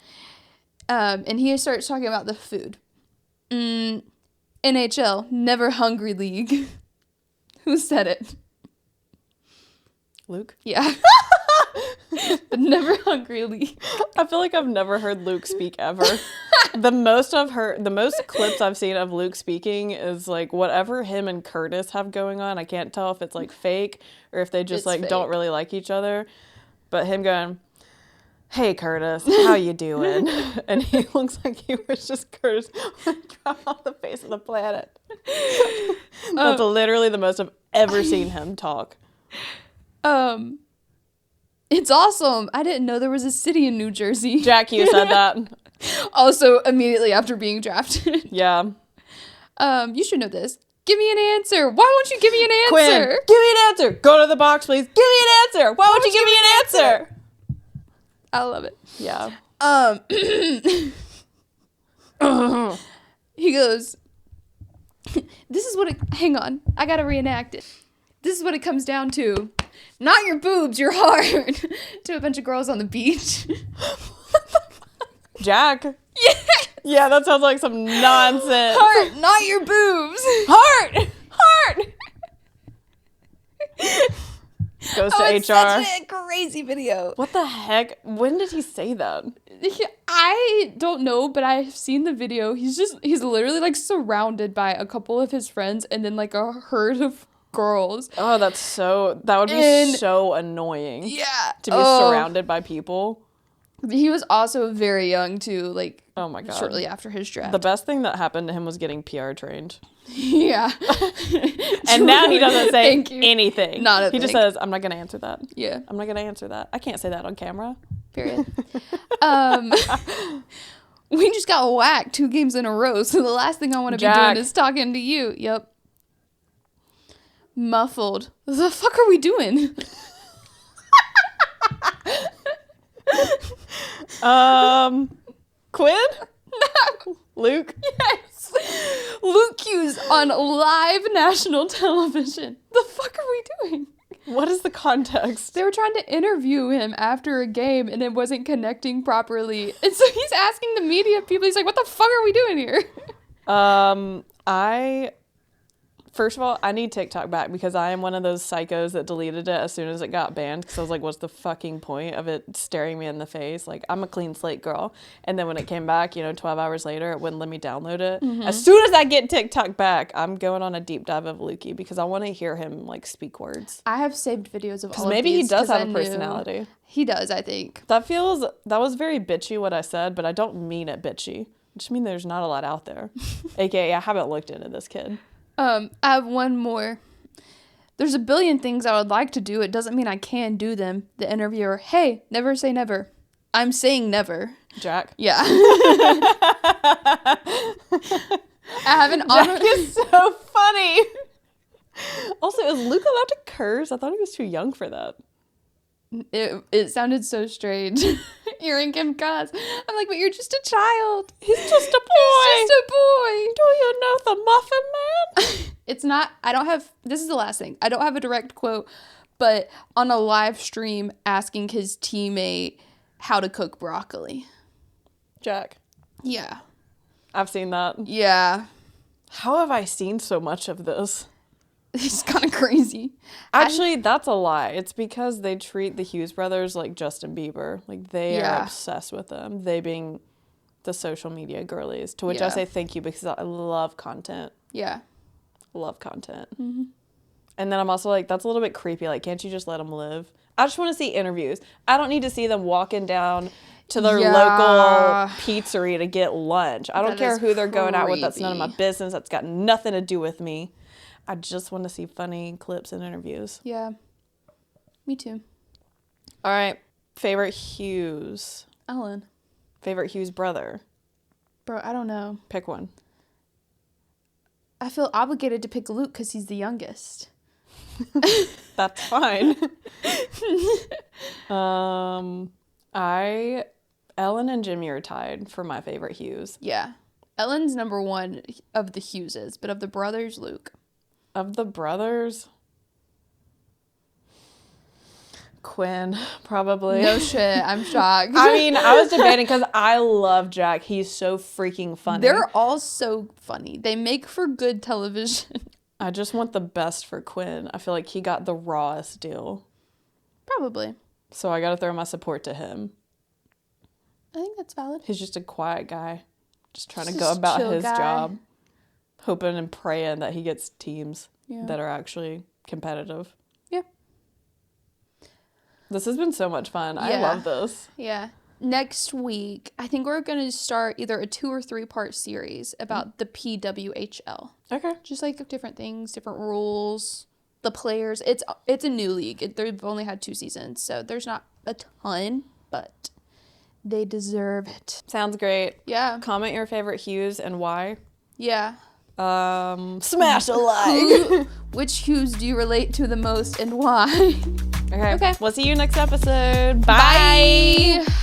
And he starts talking about the food. NHL, Never Hungry League. Who said it? Luke? Yeah. The Never Hungry League. I feel like I've never heard Luke speak ever. The most clips I've seen of Luke speaking is like whatever him and Curtis have going on. I can't tell if it's like fake or if they just fake. Don't really like each other. But him going, "Hey Curtis, how you doing?" And he looks like he was just Curtis on the face of the planet. That's literally the most I've ever seen him talk. It's awesome. I didn't know there was a city in New Jersey. Jack, you said that. Also, immediately after being drafted. Yeah. You should know this. Give me an answer. Why won't you give me an answer? Quinn, give me an answer. Go to the box, please. Give me an answer. Why won't you give me an answer? I love it. Yeah. He goes, this is what it... Hang on. I gotta reenact it. This is what it comes down to. Not your boobs, your heart. To a bunch of girls on the beach. Jack? Yeah. Yeah, that sounds like some nonsense. Heart, not your boobs. Heart! Heart! Goes to it's HR. Such a crazy video. What the heck? When did he say that? I don't know, but I've seen the video. He's literally like surrounded by a couple of his friends and then like a herd of girls. Oh, that would be so annoying. Yeah. To be surrounded by people. He was also very young too, like, oh my God, shortly after his draft. The best thing that happened to him was getting PR trained. Yeah. And now he doesn't say anything. Not a thing. He just says, I'm not going to answer that. Yeah. I'm not going to answer that. I can't say that on camera. Period. We just got whacked 2 games in a row, so the last thing I want to be doing is talking to you. Yep. Muffled. What the fuck are we doing? Quinn? No. Luke? Yes. Luke Hughes on live national television. The fuck are we doing? What is the context? They were trying to interview him after a game and it wasn't connecting properly. And so he's asking the media people, he's like, what the fuck are we doing here? First of all, I need TikTok back because I am one of those psychos that deleted it as soon as it got banned because I was like, what's the fucking point of it staring me in the face? Like, I'm a clean slate girl. And then when it came back, 12 hours later, it wouldn't let me download it. Mm-hmm. As soon as I get TikTok back, I'm going on a deep dive of Lukey because I want to hear him, like, speak words. I have saved videos of all of maybe these. He does have a personality. He does, I think. That was very bitchy what I said, but I don't mean it bitchy. I just mean there's not a lot out there. AKA, I haven't looked into this kid. I have one more. There's a billion things I would like to do. It doesn't mean I can do them. The interviewer, hey, never say never. I'm saying never. Jack? Yeah. I have an honor. Jack is so funny. Also, is Luke allowed to curse? I thought he was too young for that. It sounded so strange. Hearing him cuss. I'm like, but you're just a child. He's just a boy. He's just a boy. Do you know the Muffin Man? It's not, this is the last thing. I don't have a direct quote, but on a live stream asking his teammate how to cook broccoli. Jack. Yeah. I've seen that. Yeah. How have I seen so much of this? It's kind of crazy. Actually, that's a lie. It's because they treat the Hughes brothers like Justin Bieber. Like, they are obsessed with them. They being the social media girlies. To which I say thank you because I love content. Yeah. Love content. Mm-hmm. And then I'm also like, that's a little bit creepy. Like, can't you just let them live? I just want to see interviews. I don't need to see them walking down to their local pizzeria to get lunch. I don't care who they're going out with. That's none of my business. That's got nothing to do with me. I just want to see funny clips and interviews. Yeah. Me too. All right. Favorite Hughes. Ellen. Favorite Hughes brother. Bro, I don't know. Pick one. I feel obligated to pick Luke because he's the youngest. That's fine. Ellen and Jimmy are tied for my favorite Hughes. Yeah. Ellen's number one of the Hugheses, but of the brothers, Luke. Of the brothers, Quinn, probably. No shit. I'm shocked. I mean, I was debating because I love Jack. He's so freaking funny. They're all so funny. They make for good television. I just want the best for Quinn. I feel like he got the rawest deal. Probably. So I got to throw my support to him. I think that's valid. He's just a quiet guy. Just trying to go about his job. Hoping and praying that he gets teams that are actually competitive. Yeah. This has been so much fun. I love this. Yeah. Next week, I think we're going to start either a 2 or 3 part series about the PWHL. Okay. Just like different things, different rules, the players. It's a new league. They've only had 2 seasons, so there's not a ton, but they deserve it. Sounds great. Yeah. Comment your favorite Hughes and why. Yeah. Smash a like. Which Hughes do you relate to the most and why? Okay. We'll see you next episode. Bye. Bye.